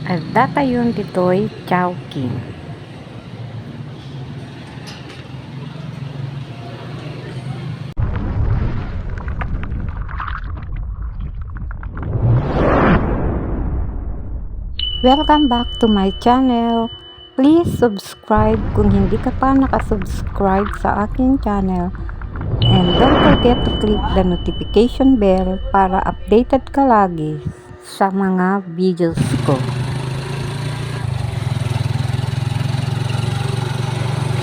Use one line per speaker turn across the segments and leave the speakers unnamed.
Adda yun ditoy Chowking. Welcome back to my channel. Please subscribe kung hindi ka pa nakasubscribe sa aking channel. And don't forget to click the notification bell para updated ka lagi sa mga videos ko.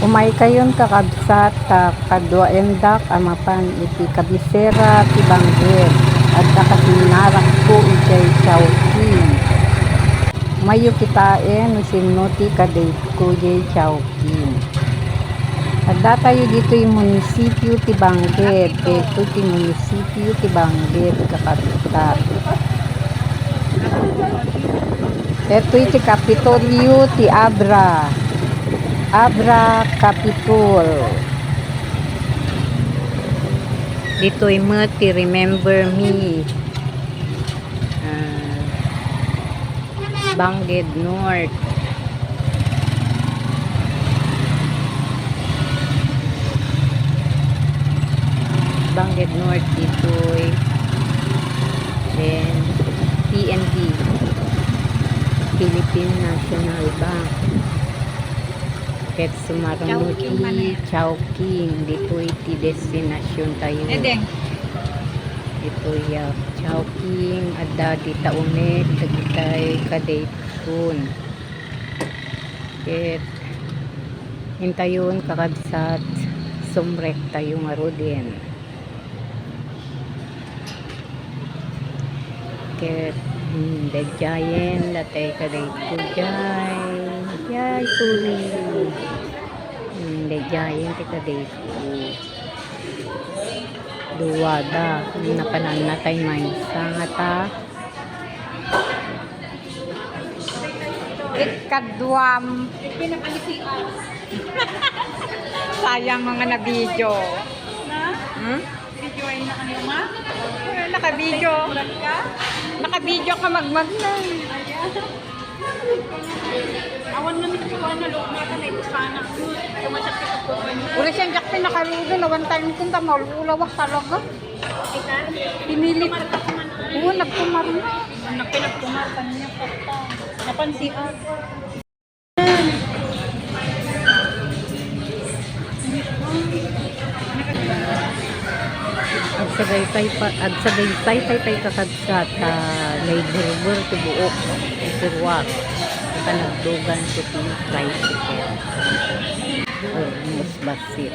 Umay kayon kakabsat kadwaendak amapan iti kabisera ti Bangged at nakasinarak ko iti Chowking. Mayo kitaen no ti kadate ko iti Chowking. Adda tayo dito yung munisipyo ti Bangged. Ito ti munisipyo ti Bangged kakabsat. Ito iti Kapitolyo ti Abra Capitol. Dito'y mo ti Remember Me. Bangged North. Bangged North dito'y then PNB, Philippine National Bank. Ket sumarmuti Chowking dito iti destinasyon tayo. Ito ya Chowking adda di taunet dagitay kadayton. Ket hintayon kakabsat sumrek tayo nga roden. Ket the giant latay kadayto yay tuli. The giant ita dito. Duwada napananatay may sangata. Ikadwam pinapalisian. Sayang mga na-video.
Video ay nakanima?
Naka-video. Naka-video ka magmag na.
Awan namin ko na loob natin ay sana. Tumasakit ako po.
Uri siyang jakti nakaludo na one time kung tamalulawak talaga. Pinilit. Oo, nagkumar na.
Anak pinagkumar kanya po. Napansian.
Agsagaytay tay kakabsat naiburbur ti buok isurwak ita nagdugan ko ti tricycle almost basit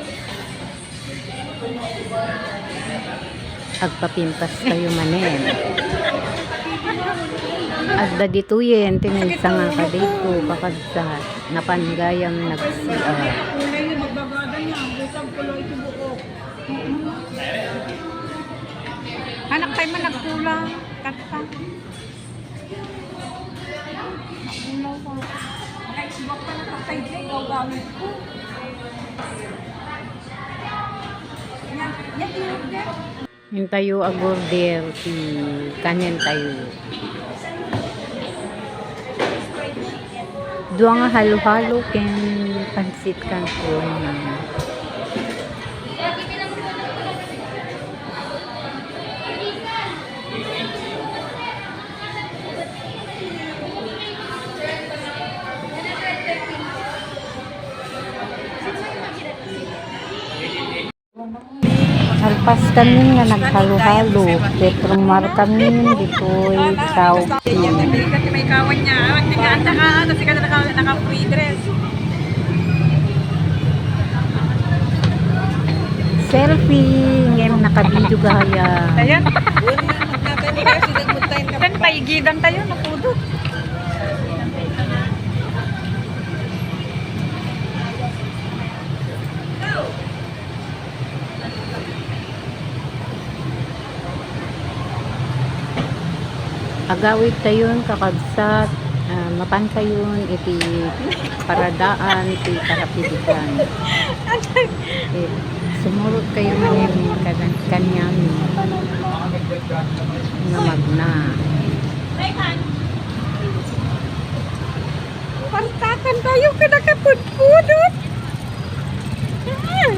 agpapimpas kayo manen adda dituyen tinisa nga kadito kakabsat napanggayam nagsiya
Kulay na magbagada niya. Gusang kulay ito buok.
anak tayo man nagkulang kata
Naka-xbox pa na tatay din. Ikaw gamit ko. Yan in-order.
yung tayo agorder si kanyan tayo dua nga halo-halo ken pansit canton na alpas kami nga naghalo-halo petromar kami dito'y Chowking.
Kasi may kawan niya. Nagtiganda ka. Tapos ka naka-free dress.
Selfie ngem nakabidyo gaya
Ayan. Kan paigidan tayo. Napudo.
agawid tayon kakabsat mapan kayon iti paradaan iti karapidikan sumurot kayo manin kanyang nga magna Makan tayo ka nakapudpudot. Ah.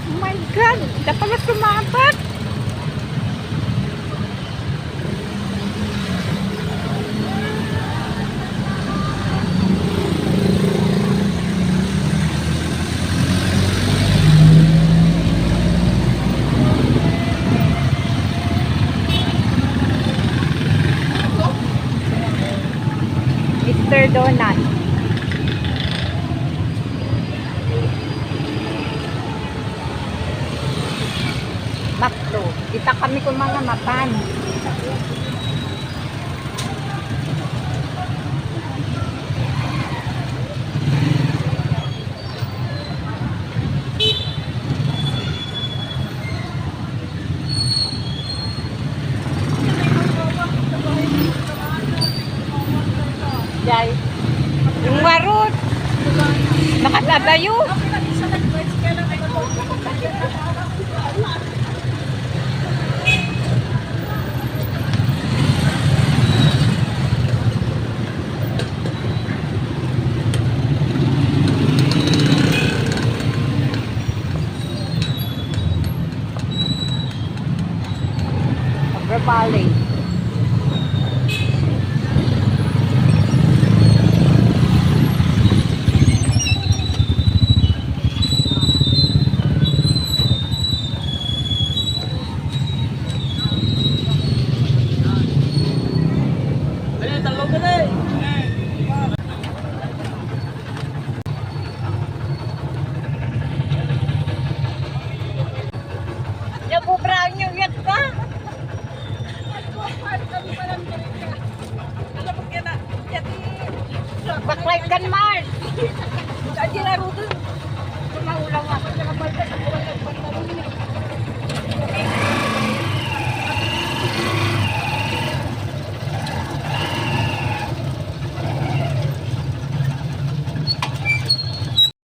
Oh my God, dapat mas sumapat. Mr. Donut. Bakto. Kita kami kung mga mapan. Jai. Yung marot. Nakatadayo. Valley. Yabu brown yung yat ka. Baklay kan Mars. Jadi naruto. Kumaulang ako sa kapal sa